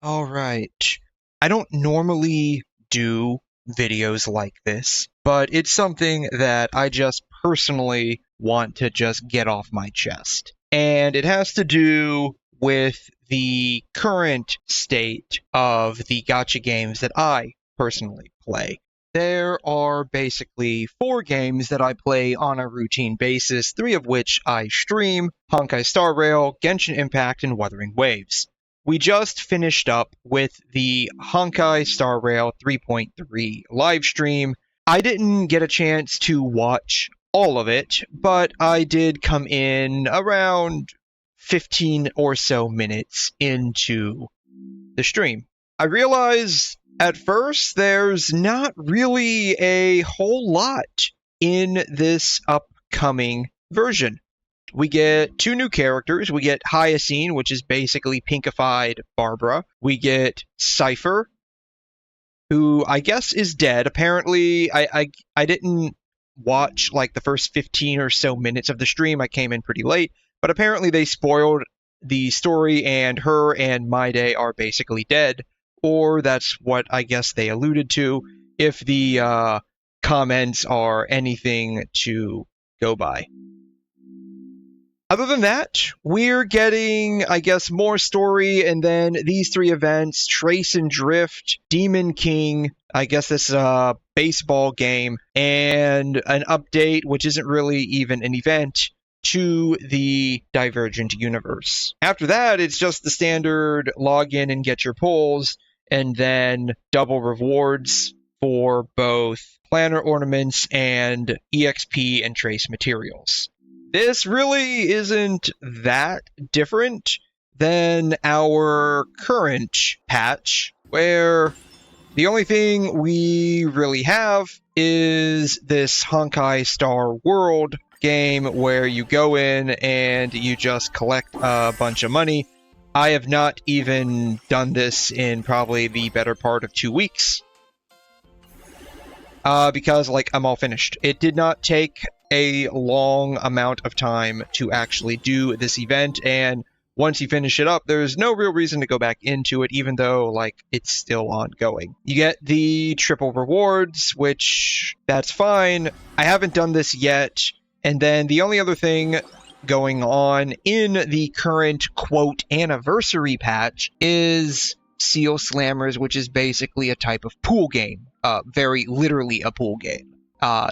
All right. I don't normally do videos like this, but it's something that I just personally want to just get off my chest. And it has to do with the current state of the gacha games that I personally play. There are basically 4 games that I play on a routine basis, 3 of which I stream: Honkai Star Rail, Genshin Impact, and Wuthering Waves. We just finished up with the Honkai Star Rail 3.3 live stream. I didn't get a chance to watch all of it, but I did come in around 15 or so minutes into the stream. I realized at first there's not really a whole lot in this upcoming version. We get 2 new characters. We get Hyacine, which is basically pinkified Barbara. We get Cypher, who I guess is dead. Apparently, I didn't watch like the first 15 or so minutes of the stream. I came in pretty late, but apparently they spoiled the story, and her and Maide are basically dead, or that's what I guess they alluded to, if the comments are anything to go by. Other than that, we're getting, I guess, more story, and then these 3 events: Trace and Drift, Demon King, I guess this is a baseball game, and an update, which isn't really even an event, to the Divergent universe. After that, it's just the standard log in and get your pulls, and then double rewards for both planner ornaments and EXP and trace materials. This really isn't that different than our current patch, where the only thing we really have is this Honkai Star World game where you go in and you just collect a bunch of money. I have not even done this in probably the better part of 2 weeks. Because, I'm all finished. It did not take a long amount of time to actually do this event, and once you finish it up, there's no real reason to go back into it, even though, it's still ongoing. You get the triple rewards, which, that's fine. I haven't done this yet, and then the only other thing going on in the current, quote, anniversary patch is Seal Slammers, which is basically a type of pool game. Very literally a pool game.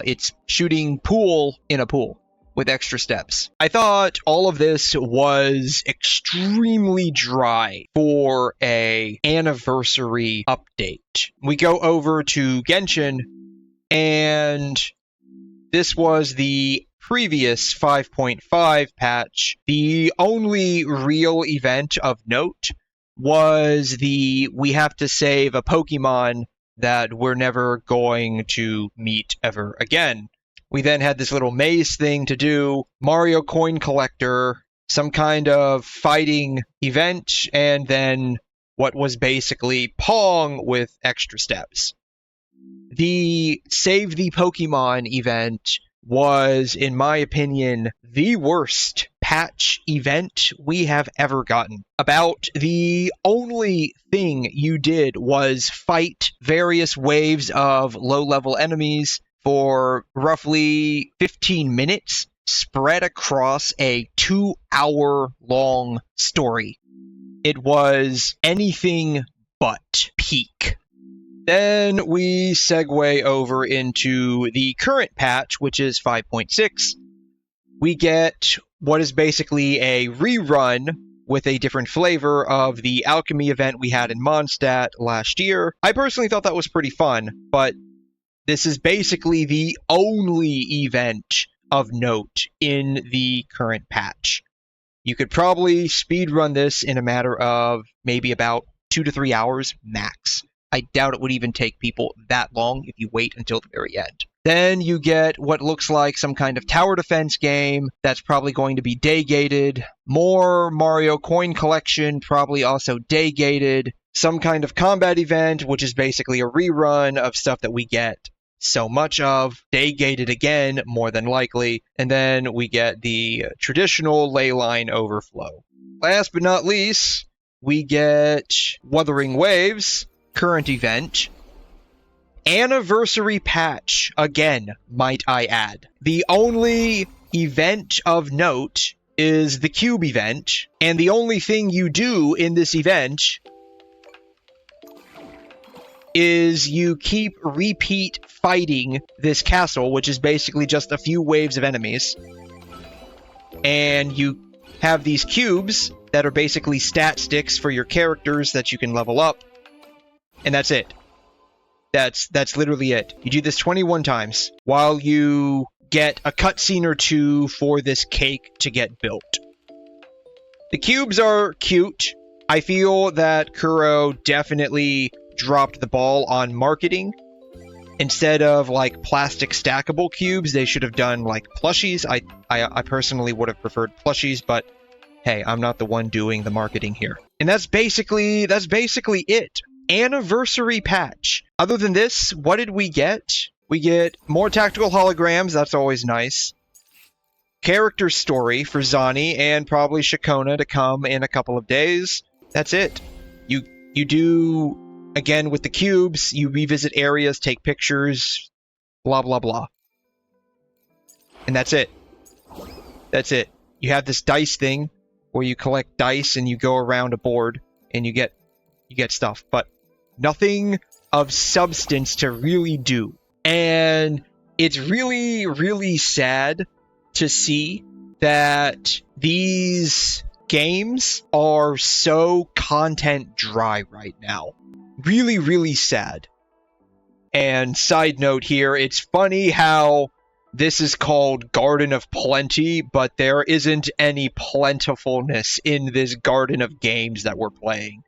It's shooting pool in a pool with extra steps. I thought all of this was extremely dry for a anniversary update. We go over to Genshin, and this was the previous 5.5 patch. The only real event of note was we have to save a Pokemon that we're never going to meet ever again. We then had this little maze thing to do, Mario coin collector, some kind of fighting event, and then what was basically Pong with extra steps. The Save the Pokemon event was, in my opinion, the worst patch event we have ever gotten. About the only thing you did was fight various waves of low-level enemies for roughly 15 minutes, spread across a 2-hour-long story. It was anything but peak. Then we segue over into the current patch, which is 5.6. We get what is basically a rerun with a different flavor of the alchemy event we had in Mondstadt last year. I personally thought that was pretty fun, but this is basically the only event of note in the current patch. You could probably speedrun this in a matter of maybe about 2 to 3 hours max. I doubt it would even take people that long if you wait until the very end. Then you get what looks like some kind of tower defense game that's probably going to be day-gated. More Mario coin collection, probably also day-gated. Some kind of combat event, which is basically a rerun of stuff that we get so much of. Day-gated again, more than likely. And then we get the traditional ley line overflow. Last but not least, we get Wuthering Waves, current event, Anniversary Patch, again, might I add. The only event of note is the cube event, and the only thing you do in this event is you keep repeat fighting this castle, which is basically just a few waves of enemies. And you have these cubes that are basically stat sticks for your characters that you can level up. And that's it. That's literally it. You do this 21 times while you get a cutscene or two for this cake to get built. The cubes are cute. I feel that Kuro definitely dropped the ball on marketing. Instead of like plastic stackable cubes, they should have done like plushies. I personally would have preferred plushies, but hey, I'm not the one doing the marketing here. And that's basically it. Anniversary patch. Other than this, what did we get? We get more tactical holograms, that's always nice. Character story for Zani and probably Shakona to come in a couple of days. That's it. You do, again with the cubes, you revisit areas, take pictures, blah blah blah. And that's it. That's it. You have this dice thing where you collect dice and you go around a board and you get stuff, but nothing of substance to really do. And it's really, really sad to see that these games are so content dry right now. Really, really sad. And side note here, it's funny how this is called Garden of Plenty, but there isn't any plentifulness in this garden of games that we're playing.